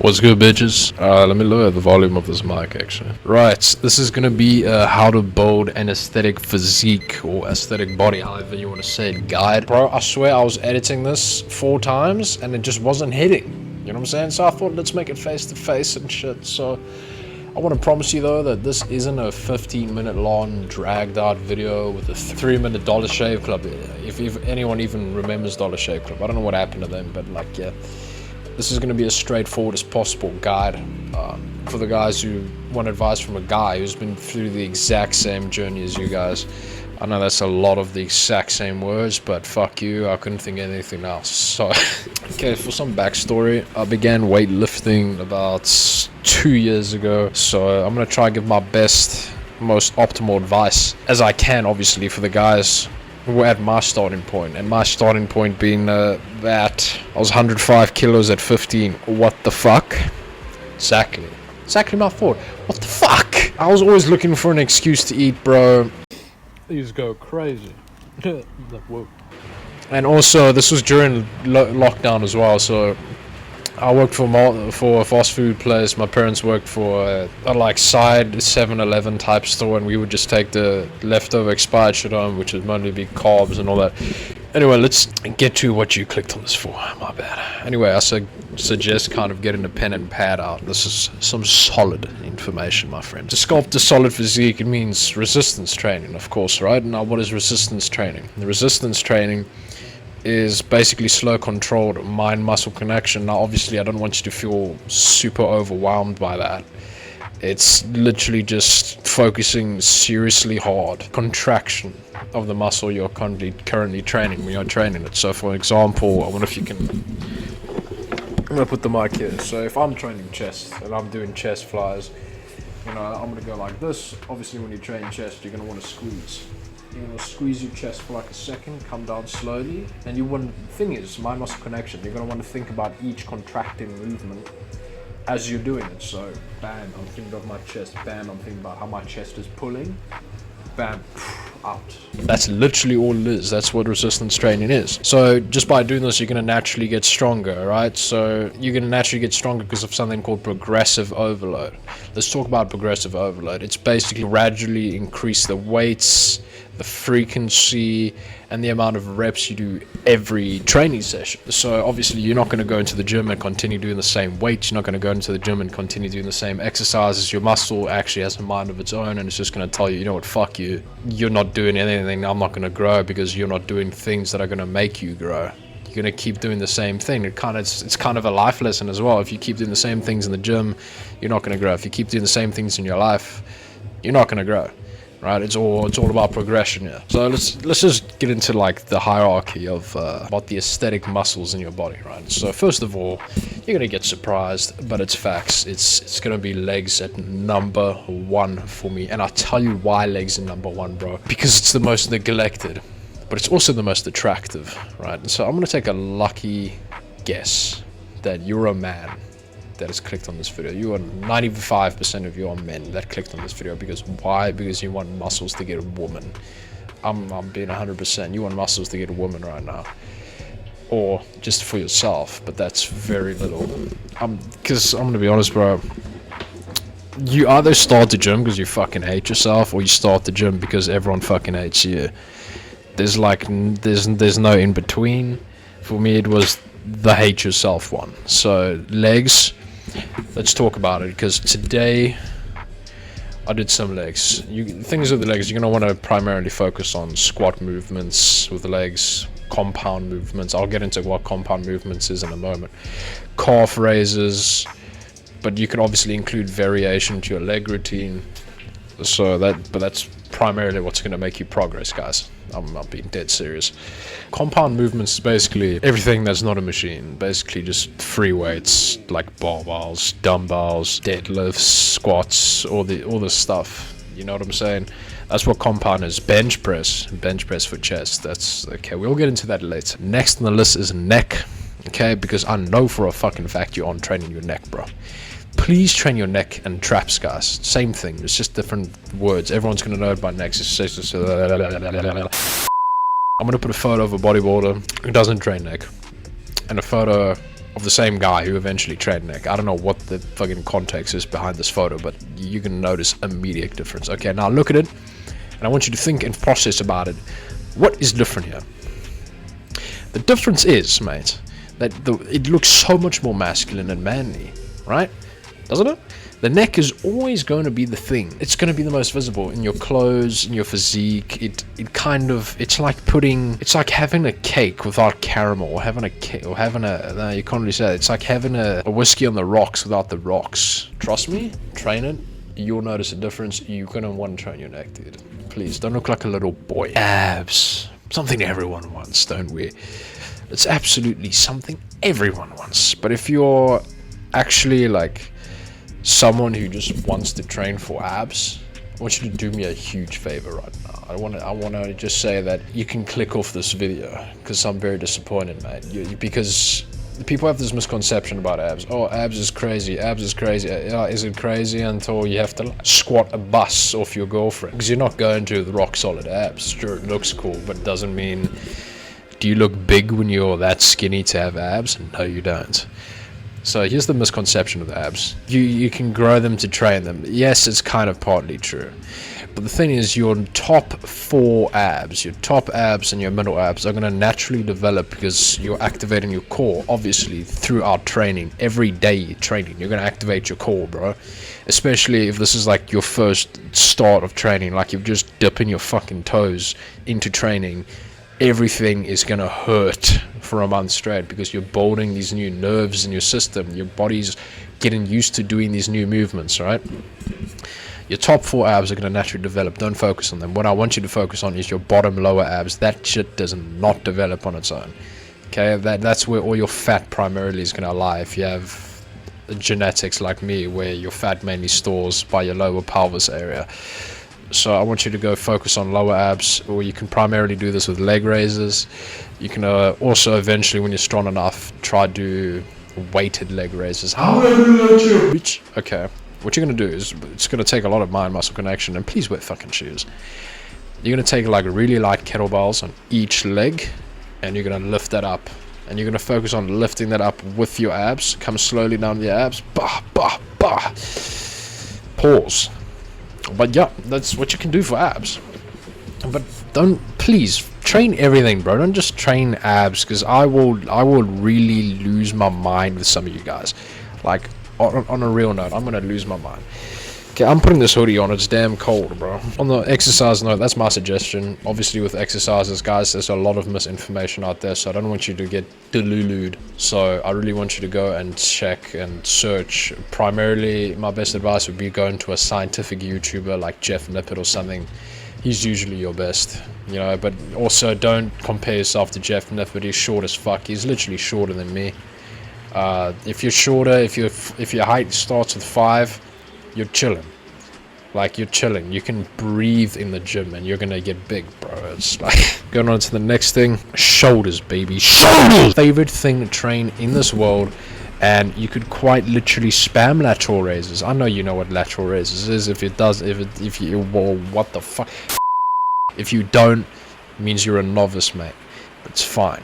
What's good, bitches? Let me lower the volume of this mic, actually. Right, this is gonna be how to build an aesthetic physique or aesthetic body, however you want to say it, guide. Bro, I swear I was editing this 4 times and it just wasn't hitting. You know what I'm saying? So I thought, let's make it face to face and shit. So I want to promise you though that this isn't a 15-minute long dragged out video with a 3-minute Dollar Shave Club. If anyone even remembers Dollar Shave Club, I don't know what happened to them, but like, yeah. This is going to be as straightforward as possible guide for the guys who want advice from a guy who's been through the exact same journey as you guys. I know that's a lot of the exact same words, but fuck you, I couldn't think of anything else. So, okay, for some backstory, I began weightlifting about 2 years ago. So I'm going to try and give my best, most optimal advice as I can, obviously, for the guys were at my starting point, and my starting point being that I was 105 kilos at 15. What the fuck? Exactly my fault. What the fuck? I was always looking for an excuse to eat, bro. These go crazy. Whoa. And also, this was during lockdown as well, so I worked for a fast food place. My parents worked for a like side 7-Eleven type store, and we would just take the leftover expired shit home, which would mainly be carbs and all that. Anyway, let's get to what you clicked on this for. My bad. Anyway, I suggest kind of getting a pen and pad out. This is some solid information, my friend. To sculpt a solid physique, it means resistance training, of course, right? Now, what is resistance training? The resistance training is basically slow, controlled mind-muscle connection. Now, obviously, I don't want you to feel super overwhelmed by that. It's literally just focusing seriously hard contraction of the muscle you're currently training when you're training it. So, for example, I wonder if you can. I'm gonna put the mic here. So, if I'm training chest and I'm doing chest flies, you know, I'm gonna go like this. Obviously, when you train chest, you're gonna want to squeeze. You're going to squeeze your chest for like a second, come down slowly, and the thing is, mind muscle connection, you're going to want to think about each contracting movement as you're doing it. So, bam, I'm thinking of my chest, bam, I'm thinking about how my chest is pulling, bam, out. That's literally all it is. That's what resistance training is. So just by doing this, you're going to naturally get stronger, right? So you're going to naturally get stronger because of something called progressive overload. Let's talk about progressive overload. It's basically gradually increase the weights, the frequency, and the amount of reps you do every training session. So obviously you're not going to go into the gym and continue doing the same weights. You're not going to go into the gym and continue doing the same exercises. Your muscle actually has a mind of its own, and it's just going to tell you, you know what, fuck you. You're not doing anything. I'm not going to grow because you're not doing things that are going to make you grow. You're going to keep doing the same thing. It's kind of a life lesson as well. If you keep doing the same things in the gym, you're not going to grow. If you keep doing the same things in your life, you're not going to grow. Right, it's all about progression, yeah. So let's just get into like the hierarchy of about the aesthetic muscles in your body, right? So first of all, you're gonna get surprised, but it's facts. It's gonna be legs at number 1 for me, and I'll tell you why legs are number 1, bro. Because it's the most neglected, but it's also the most attractive, right? And so I'm gonna take a lucky guess that you're a man that has clicked on this video. You are 95% of you are men that clicked on this video. Because why? Because you want muscles to get a woman. I'm being 100%. You want muscles to get a woman right now, or just for yourself, but that's very little. Because I'm gonna be honest, bro. You either start the gym because you fucking hate yourself, or you start the gym because everyone fucking hates you. There's no in between. For me, it was the hate yourself one. So legs. Let's talk about it, because today I did some legs. Things with the legs, you're going to want to primarily focus on squat movements with the legs, compound movements. I'll get into what compound movements is in a moment. Calf raises, but you can obviously include variation to your leg routine. But that's primarily what's going to make you progress, guys. I'm being dead serious. Compound movements is basically everything that's not a machine. Basically just free weights like barbells, dumbbells, deadlifts, squats, all this stuff. You know what I'm saying? That's what compound is. Bench press for chest. That's okay. We'll get into that later. Next on the list is neck. Okay, because I know for a fucking fact you're on training your neck, bro. Please train your neck and traps, guys. Same thing. It's just different words. Everyone's going to know about necks. I'm going to put a photo of a bodybuilder who doesn't train neck, and a photo of the same guy who eventually trained neck. I don't know what the fucking context is behind this photo, but you can notice immediate difference. Okay, now look at it, and I want you to think and process about it. What is different here? The difference is, mate, that it looks so much more masculine and manly, right? Doesn't it? The neck is always going to be the thing. It's going to be the most visible in your clothes, in your physique. It's like having a cake without caramel, or having a cake, or having no, you can't really say that. It's like having a whiskey on the rocks without the rocks. Trust me, train it. You'll notice a difference. You're going to want to train your neck, dude. Please, don't look like a little boy. Abs. Something everyone wants, don't we? It's absolutely something everyone wants. But if you're actually like someone who just wants to train for abs, I want you to do me a huge favor right now. I want to just say that you can click off this video, because I'm very disappointed, mate. Because people have this misconception about abs. Oh, abs is crazy. Abs is crazy. Yeah, is it crazy until you have to squat a bus off your girlfriend? Because you're not going to the rock solid abs. Sure, it looks cool, but it doesn't mean. Do you look big when you're that skinny to have abs? No, you don't. So here's the misconception of the abs. You can grow them to train them. Yes, it's kind of partly true. But the thing is, your top 4 abs, your top abs and your middle abs are going to naturally develop because you're activating your core, obviously, throughout training. Every day training, you're going to activate your core, bro. Especially if this is like your first start of training, like you're just dipping your fucking toes into training. Everything is going to hurt for a month straight because you're building these new nerves in your system. Your body's getting used to doing these new movements, right? Your top 4 abs are going to naturally develop. Don't focus on them. What I want you to focus on is your bottom lower abs. That shit does not develop on its own. Okay, that's where all your fat primarily is going to lie. If you have genetics like me, where your fat mainly stores by your lower pelvis area. So I want you to go focus on lower abs, or you can primarily do this with leg raises. You can also eventually, when you're strong enough, try to do weighted leg raises. Okay, what you're going to do is, it's going to take a lot of mind muscle connection, and please wear fucking shoes. You're going to take like really light kettlebells on each leg, and you're going to lift that up. And you're going to focus on lifting that up with your abs. Come slowly down the abs. Bah, bah, bah. Pause. But yeah, that's what you can do for abs. But please train everything, bro. Don't just train abs, because I will really lose my mind with some of you guys. Like on a real note, I'm gonna lose my mind. Okay, I'm putting this hoodie on. It's damn cold, bro. On the exercise note, that's my suggestion. Obviously, with exercises, guys, there's a lot of misinformation out there, so I don't want you to get delulued. So I really want you to go and check and search. Primarily, my best advice would be going to a scientific YouTuber like Jeff Nippert or something. He's usually your best, you know. But also, don't compare yourself to Jeff Nippert. He's short as fuck. He's literally shorter than me. If you're shorter, if your height starts with 5. You're chilling. Like, you're chilling. You can breathe in the gym and you're gonna get big, bro. It's like, going on to the next thing. Shoulders, baby. Shoulders! Favorite thing to train in this world. And you could quite literally spam lateral raises. I know you know what lateral raises is. If what the fuck? If you don't, it means you're a novice, mate. It's fine.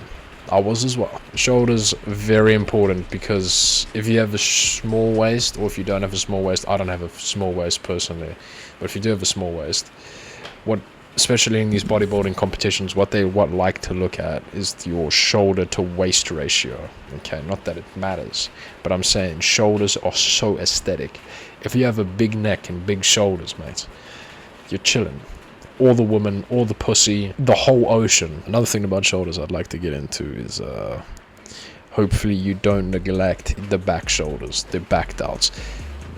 I was as well. Shoulders, very important, because if you have a small waist, or if you don't have a small waist, I don't have a small waist personally, but if you do have a small waist, especially in these bodybuilding competitions, what like to look at is your shoulder to waist ratio. Okay, not that it matters, but I'm saying shoulders are so aesthetic. If you have a big neck and big shoulders, mate, you're chilling. Or the woman, or the pussy, the whole ocean. Another thing about shoulders I'd like to get into is hopefully you don't neglect the back shoulders, the back delts.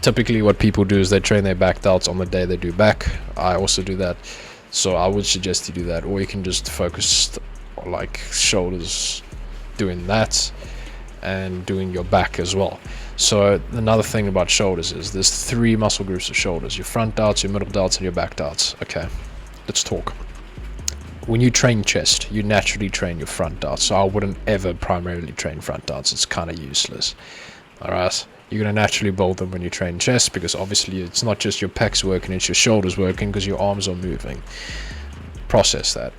Typically what people do is they train their back delts on the day they do back. I also do that, so I would suggest you do that. Or you can just focus on like shoulders, doing that and doing your back as well. So another thing about shoulders is there's 3 muscle groups of shoulders: your front delts, your middle delts, and your back delts. Okay, let's talk. When you train chest, you naturally train your front delts, so I wouldn't ever primarily train front delts. It's kind of useless. Alright, you're going to naturally build them when you train chest, because obviously it's not just your pecs working, it's your shoulders working, because your arms are moving. Process that.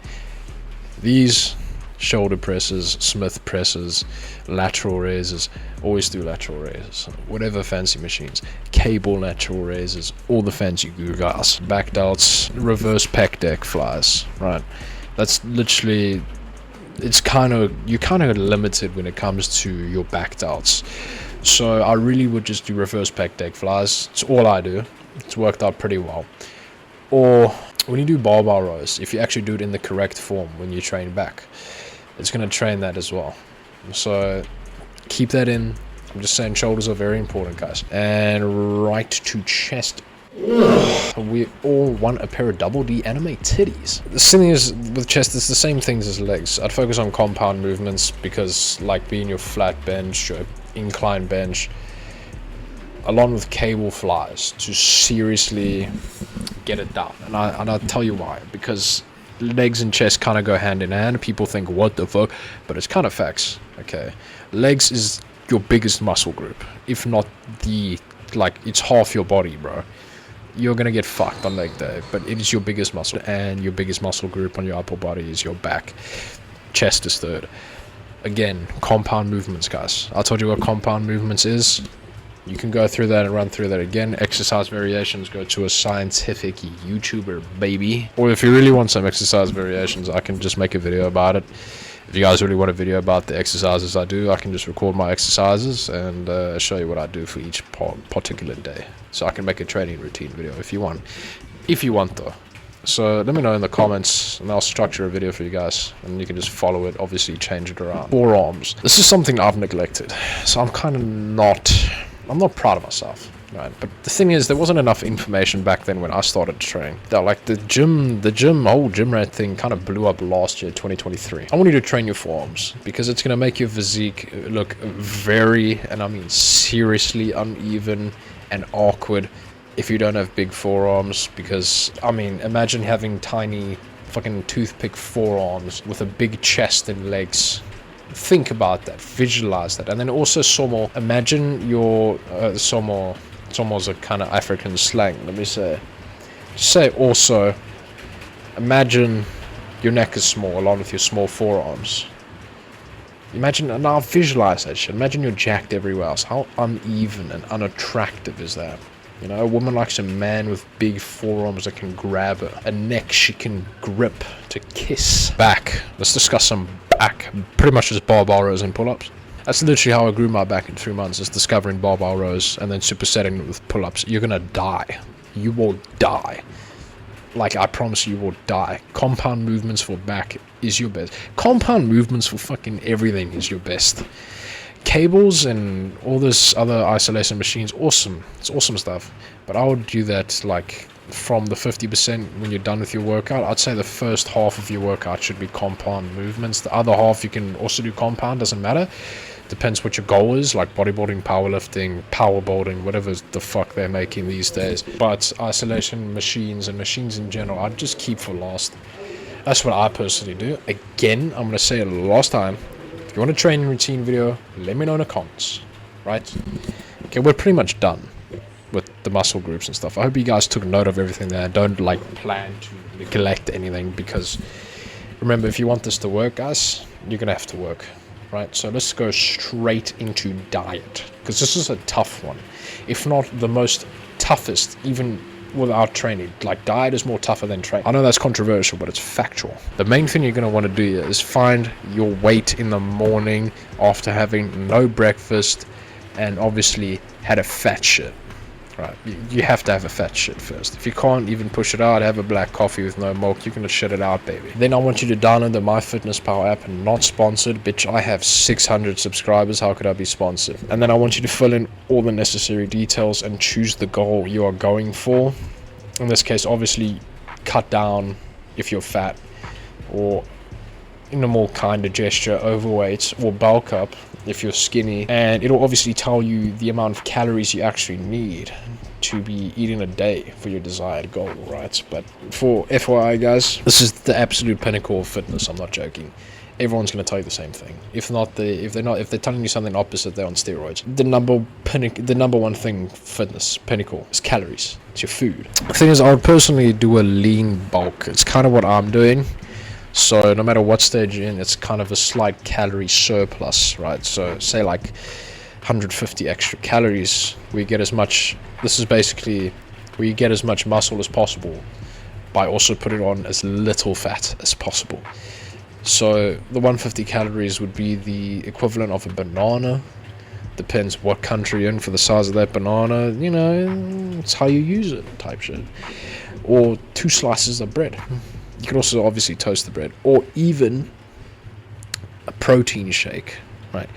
These shoulder presses, Smith presses, lateral raises. Always do lateral raises. Whatever fancy machines. Cable lateral raises. All the fancy goo guys. Back delts, reverse pec deck flies. Right. That's literally... you're kind of limited when it comes to your back delts. So I really would just do reverse pec deck flies. It's all I do. It's worked out pretty well. Or when you do barbell rows, if you actually do it in the correct form when you train back, it's going to train that as well. So keep that in. I'm just saying shoulders are very important, guys. And right to chest. We all want a pair of double D anime titties. The thing is with chest, it's the same things as legs. I'd focus on compound movements because, like, being your flat bench or incline bench, along with cable flies, to seriously get it down. And I'll tell you why. Because legs and chest kind of go hand in hand. People think, what the fuck? But it's kind of facts. Okay, legs is your biggest muscle group, if not the, like, it's half your body, bro. You're gonna get fucked on leg day, but it is your biggest muscle, and your biggest muscle group on your upper body is your back. Chest is third. Again, compound movements, guys. I told you what compound movements is. You can go through that and run through that again. Exercise variations, go to a scientific YouTuber, baby. Or if you really want some exercise variations, I can just make a video about it. If you guys really want a video about the exercises I do, I can just record my exercises and show you what I do for each particular day. So I can make a training routine video if you want. If you want, though. So let me know in the comments, and I'll structure a video for you guys, and you can just follow it, obviously change it around. Forearms. This is something I've neglected, so I'm kind of I'm not proud of myself, right? But the thing is, there wasn't enough information back then when I started training. Like the whole gym rat thing kind of blew up last year, 2023. I want you to train your forearms because it's going to make your physique look very, and I mean seriously, uneven and awkward if you don't have big forearms. Because, I mean, imagine having tiny fucking toothpick forearms with a big chest and legs. Think about that, visualize that. And then also somo. Imagine your somo's a kind of African slang, let me say also, imagine your neck is small along with your small forearms. Imagine, and now visualize that shit. Imagine you're jacked everywhere else. How uneven and unattractive is that? You know, a woman likes a man with big forearms that can grab her. A neck she can grip to kiss. Back. Let's discuss some back. Pretty much just barbell rows and pull-ups. That's literally how I grew my back in 3 months, is discovering barbell rows and then supersetting it with pull-ups. You're gonna die. You will die. Like, I promise you will die. Compound movements for back is your best. Compound movements for fucking everything is your best. Cables and all this other isolation machines, awesome. It's awesome stuff. But I would do that, like, from the 50% when you're done with your workout. I'd say the first half of your workout should be compound movements. The other half you can also do compound, doesn't matter. Depends what your goal is, like bodybuilding, powerlifting, powerboarding, whatever the fuck they're making these days. But isolation machines and machines in general, I'd just keep for last. That's what I personally do. Again, I'm going to say it last time. If you want a training routine video, let me know in the comments. Right? Okay, we're pretty much done with the muscle groups and stuff. I hope you guys took note of everything there. Don't, like, plan to neglect anything, because remember, if you want this to work, guys, you're going to have to work. Right, so let's go straight into diet, because this is a tough one, if not the most toughest, even without training. Like, diet is more tougher than training. I know that's controversial, but it's factual. The main thing you're going to want to do here is find your weight in the morning after having no breakfast and obviously had a fat shit. Right, you have to have a fat shit first. If you can't even push it out, have a black coffee with no milk, you're gonna shit it out, baby. Then I want you to download the MyFitnessPal app, and not sponsored, bitch. I have 600 subscribers, how could I be sponsored? And then I want you to fill in all the necessary details and choose the goal you are going for. In this case, obviously, cut down if you're fat, or in a more kinder gesture, overweight, or bulk up if you're skinny. And it'll obviously tell you the amount of calories you actually need to be eating a day for your desired goal, right? But for FYI, guys, this is the absolute pinnacle of fitness. I'm not joking. Everyone's going to tell you the same thing. If they're telling you something opposite, they're on steroids. The number one thing fitness pinnacle is calories. It's your food. The thing is, I would personally do a lean bulk. It's kind of what I'm doing. So no matter what stage you're in, it's kind of a slight calorie surplus, right? So say like 150 extra calories, we get as much. This is basically where you get as much muscle as possible by also putting on as little fat as possible. So the 150 calories would be the equivalent of a banana. Depends what country you're in for the size of that banana. You know, it's how you use it type shit. Or 2 slices of bread. You can also obviously toast the bread. Or even a protein shake, right?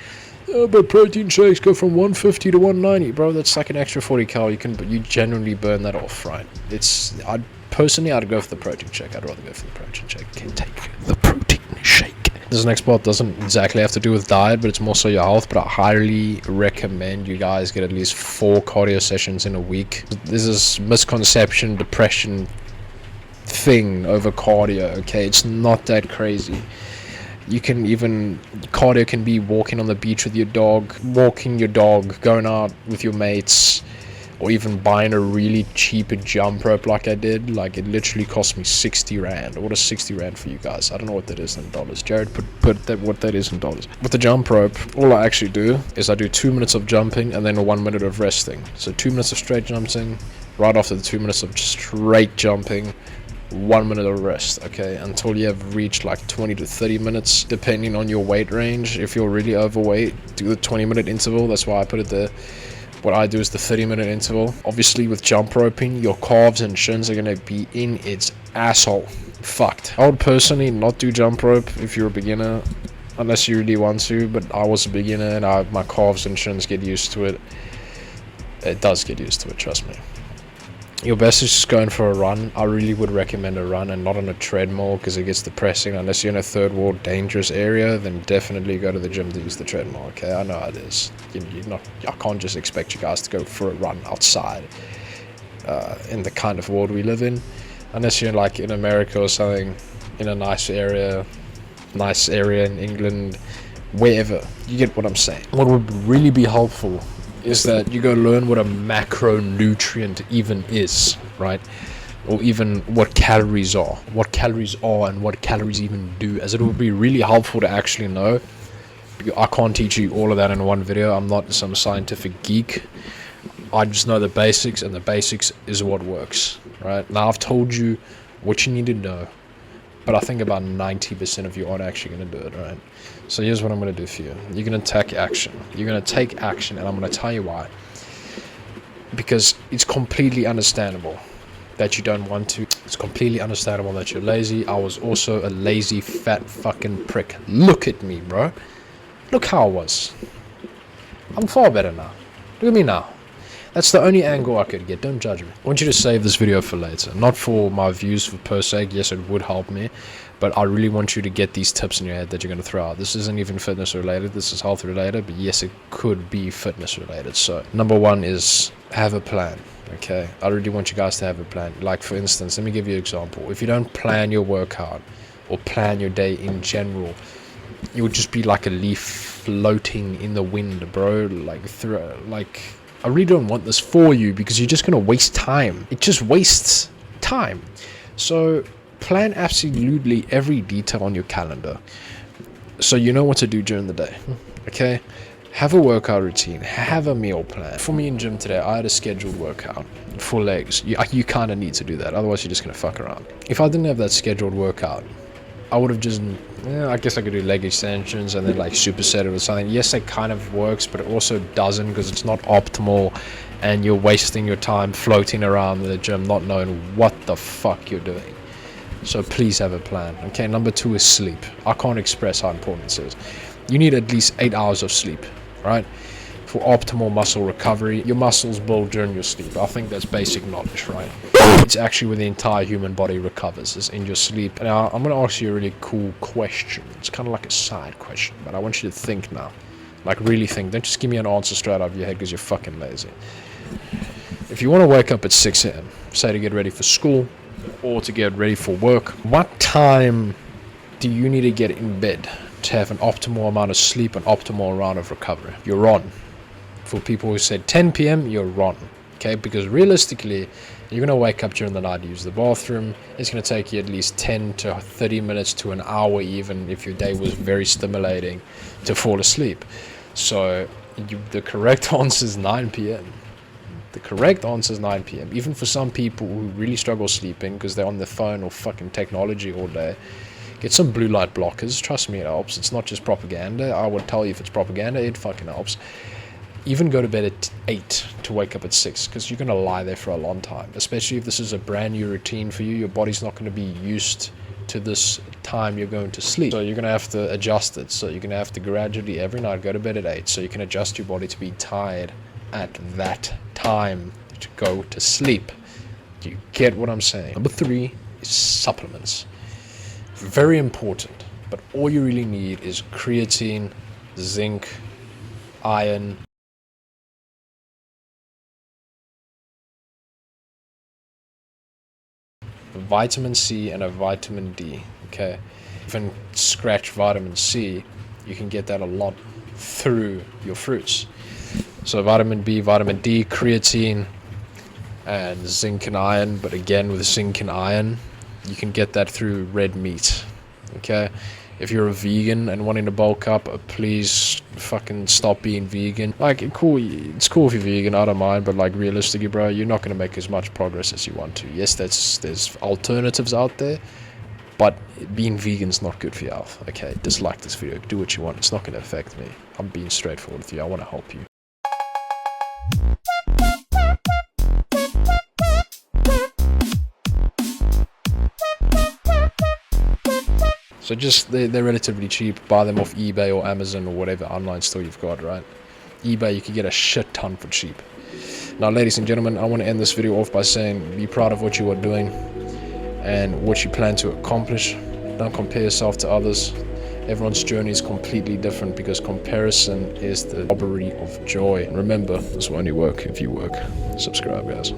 Oh, but protein shakes go from 150 to 190, bro. That's like an extra 40 cal. You generally burn that off, right? I'd go for the protein shake. I'd rather go for the protein shake. Can take the protein shake. This next part doesn't exactly have to do with diet, but it's more so your health. But I highly recommend you guys get at least 4 cardio sessions in a week. This is misconception, depression thing over cardio. Okay, it's not that crazy. Cardio can be walking on the beach with your dog, walking your dog, going out with your mates, or even buying a really cheap jump rope like I did. Like, it literally cost me 60 rand. What is 60 rand for you guys? I don't know what that is in dollars. Jared, put what that is in dollars. With the jump rope, all I actually do is I do 2 minutes of jumping and then 1 minute of resting. So 2 minutes of straight jumping, right after the 2 minutes of straight jumping, 1 minute of rest, okay, until you have reached like 20 to 30 minutes, depending on your weight range. If you're really overweight, do the 20-minute interval. That's why I put it there. What I do is the 30-minute interval. Obviously, with jump roping, your calves and shins are going to be in its asshole. Fucked. I would personally not do jump rope if you're a beginner, unless you really want to, but I was a beginner and my calves and shins get used to it. It does get used to it, trust me. Your best is just going for a run. I really would recommend a run and not on a treadmill, because it gets depressing. Unless you're in a third world dangerous area, then definitely go to the gym to use the treadmill. Okay, I know how it is. I can't just expect you guys to go for a run outside in the kind of world we live in, unless you're like in America or something, in a nice area in England, wherever. You get what I'm saying. What would really be helpful is that you go learn what a macronutrient even is, right? Or even what calories are and what calories even do, as it would be really helpful to actually know. I can't teach you all of that in one video. I'm not some scientific geek. I just know the basics, and the basics is what works, right? Now, I've told you what you need to know, but I think about 90% of you aren't actually going to do it, right? So here's what I'm going to do for you. You're going to take action. You're going to take action, and I'm going to tell you why. Because it's completely understandable that you don't want to. It's completely understandable that you're lazy. I was also a lazy, fat fucking prick. Look at me, bro. Look how I was. I'm far better now. Look at me now. That's the only angle I could get. Don't judge me. I want you to save this video for later. Not for my views per se. Yes, it would help me. But I really want you to get these tips in your head that you're going to throw out. This isn't even fitness related. This is health related. But yes, it could be fitness related. So number 1 is have a plan. Okay? I really want you guys to have a plan. Like, for instance, let me give you an example. If you don't plan your workout or plan your day in general, you would just be like a leaf floating in the wind, bro. I really don't want this for you, because you're just going to waste time. It just wastes time. So plan absolutely every detail on your calendar, so you know what to do during the day. Okay? Have a workout routine. Have a meal plan. For me in gym today, I had a scheduled workout for legs. You kind of need to do that. Otherwise, you're just going to fuck around. If I didn't have that scheduled workout, I would have just, I guess I could do leg extensions and then like superset it or something. Yes, it kind of works, but it also doesn't, because it's not optimal, and you're wasting your time floating around the gym not knowing what the fuck you're doing. So please have a plan. Okay, number 2 is sleep. I can't express how important this is. You need at least 8 hours of sleep, right? For optimal muscle recovery. Your muscles build during your sleep. I think that's basic knowledge, right? It's actually where the entire human body recovers, is in your sleep. Now, I'm going to ask you a really cool question. It's kind of like a side question, but I want you to think now. Like, really think. Don't just give me an answer straight out of your head because you're fucking lazy. If you want to wake up at 6 a.m., say to get ready for school or to get ready for work, what time do you need to get in bed to have an optimal amount of sleep, an optimal amount of recovery? You're on. For people who said 10 p.m., you're on. Okay, because realistically, You're gonna wake up during the night to use the bathroom. It's gonna take you at least 10 to 30 minutes to an hour, even if your day was very stimulating, to fall asleep. So the correct answer is 9 p.m. The correct answer is 9 p.m. Even for some people who really struggle sleeping because they're on their phone or fucking technology all day, get some blue light blockers. Trust me, it helps. It's not just propaganda. I would tell you if it's propaganda, it fucking helps. Even go to bed at 8 to wake up at 6, because you're going to lie there for a long time. Especially if this is a brand new routine for you, your body's not going to be used to this time you're going to sleep. So you're going to have to adjust it. So you're going to have to gradually every night go to bed at 8 so you can adjust your body to be tired at that time to go to sleep. Do you get what I'm saying? Number 3 is supplements. Very important, but all you really need is creatine, zinc, iron, vitamin C, and a vitamin D. Okay, even scratch vitamin C, you can get that a lot through your fruits. So vitamin B, vitamin D, creatine, and zinc and iron. But again, with zinc and iron, you can get that through red meat. Okay, if you're a vegan and wanting to bulk up, please fucking stop being vegan. Like, it's cool if you're vegan, I don't mind, but like realistically, bro, you're not going to make as much progress as you want to. Yes, there's alternatives out there, but being vegan's not good for your health. Okay, dislike this video, do what you want, it's not going to affect me. I'm being straightforward with you, I want to help you. So just, they're relatively cheap. Buy them off eBay or Amazon or whatever online store you've got, right? eBay, you can get a shit ton for cheap. Now, ladies and gentlemen, I want to end this video off by saying be proud of what you are doing and what you plan to accomplish. Don't compare yourself to others. Everyone's journey is completely different because comparison is the robbery of joy. And remember, this will only work if you work. Subscribe, guys.